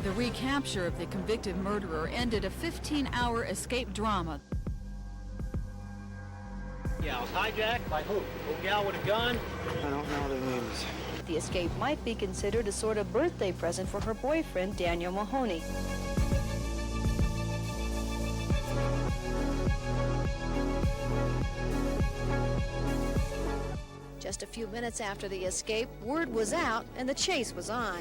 The recapture of the convicted murderer ended a 15-hour escape drama. Yeah, I was hijacked by who? Old gal with a gun? I don't know their names. The escape might be considered a sort of birthday present for her boyfriend, Daniel Mahoney. Just a few minutes after the escape, word was out and the chase was on.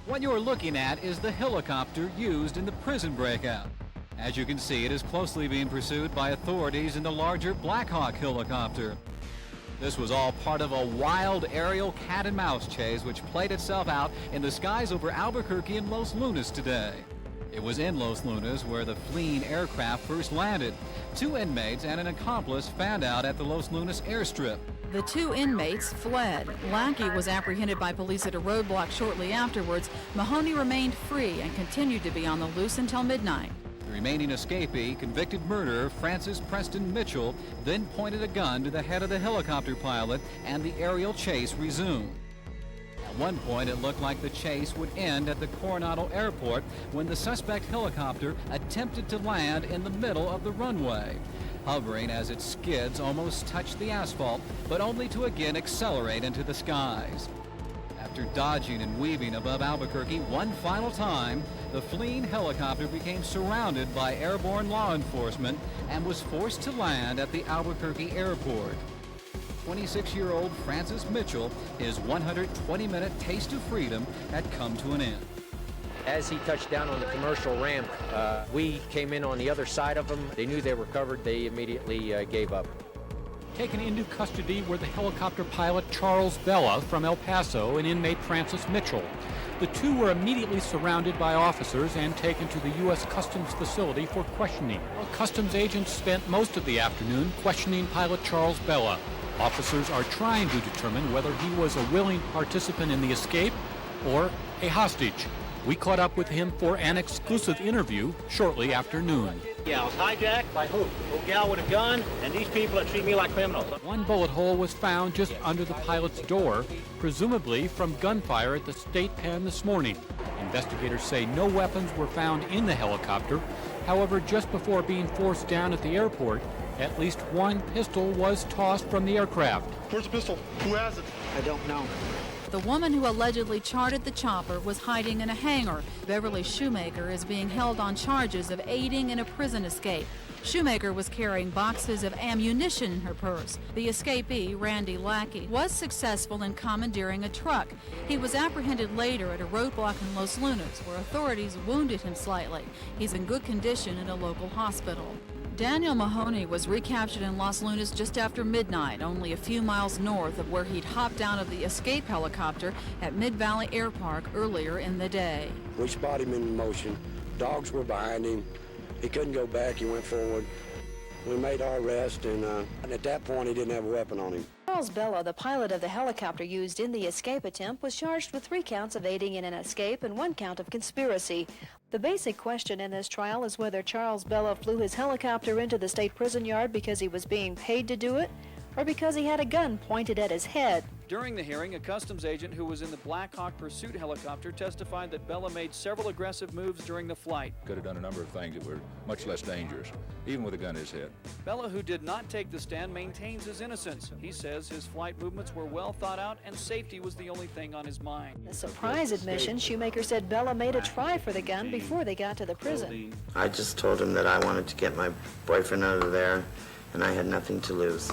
What you're looking at is the helicopter used in the prison breakout. As you can see, it is closely being pursued by authorities in the larger Black Hawk helicopter. This was all part of a wild aerial cat-and-mouse chase which played itself out in the skies over Albuquerque and Los Lunas today. It was in Los Lunas where the fleeing aircraft first landed. 2 inmates and an accomplice found out at the Los Lunas airstrip. The 2 inmates fled. Lackey was apprehended by police at a roadblock shortly afterwards. Mahoney remained free and continued to be on the loose until midnight. The remaining escapee, convicted murderer Francis Preston Mitchell, then pointed a gun to the head of the helicopter pilot and the aerial chase resumed. At one point, it looked like the chase would end at the Coronado Airport when the suspect helicopter attempted to land in the middle of the runway. Hovering as its skids almost touched the asphalt, but only to again accelerate into the skies. After dodging and weaving above Albuquerque one final time, the fleeing helicopter became surrounded by airborne law enforcement and was forced to land at the Albuquerque airport. 26-year-old Francis Mitchell, his 120-minute taste of freedom had come to an end. As he touched down on the commercial ramp, we came in on the other side of him. They knew they were covered. They immediately gave up. Taken into custody were the helicopter pilot Charles Bella from El Paso and inmate Francis Mitchell. The 2 were immediately surrounded by officers and taken to the U.S. Customs facility for questioning. Customs agents spent most of the afternoon questioning pilot Charles Bella. Officers are trying to determine whether he was a willing participant in the escape or a hostage. We caught up with him for an exclusive interview shortly after noon. Yeah, I was hijacked by who? Old gal with a gun, and these people that treat me like criminals. One bullet hole was found just under the pilot's door, presumably from gunfire at the state pen this morning. Investigators say no weapons were found in the helicopter. However, just before being forced down at the airport, at least one pistol was tossed from the aircraft. Where's the pistol? Who has it? I don't know. The woman who allegedly chartered the chopper was hiding in a hangar. Beverly Shoemaker is being held on charges of aiding in a prison escape. Shoemaker was carrying boxes of ammunition in her purse. The escapee, Randy Lackey, was successful in commandeering a truck. He was apprehended later at a roadblock in Los Lunas, where authorities wounded him slightly. He's in good condition in a local hospital. Daniel Mahoney was recaptured in Los Lunas just after midnight, only a few miles north of where he'd hopped out of the escape helicopter at Mid-Valley Air Park earlier in the day. We spotted him in motion. Dogs were behind him. He couldn't go back. He went forward. We made our arrest, and at that point, he didn't have a weapon on him. Charles Bella, the pilot of the helicopter used in the escape attempt, was charged with 3 counts of aiding in an escape and 1 count of conspiracy. The basic question in this trial is whether Charles Bella flew his helicopter into the state prison yard because he was being paid to do it, or because he had a gun pointed at his head. During the hearing, a customs agent who was in the Black Hawk pursuit helicopter testified that Bella made several aggressive moves during the flight. Could have done a number of things that were much less dangerous, even with a gun in his head. Bella, who did not take the stand, maintains his innocence. He says his flight movements were well thought out and safety was the only thing on his mind. A surprise admission, Shoemaker said Bella made a try for the gun before they got to the prison. I just told him that I wanted to get my boyfriend out of there, and I had nothing to lose.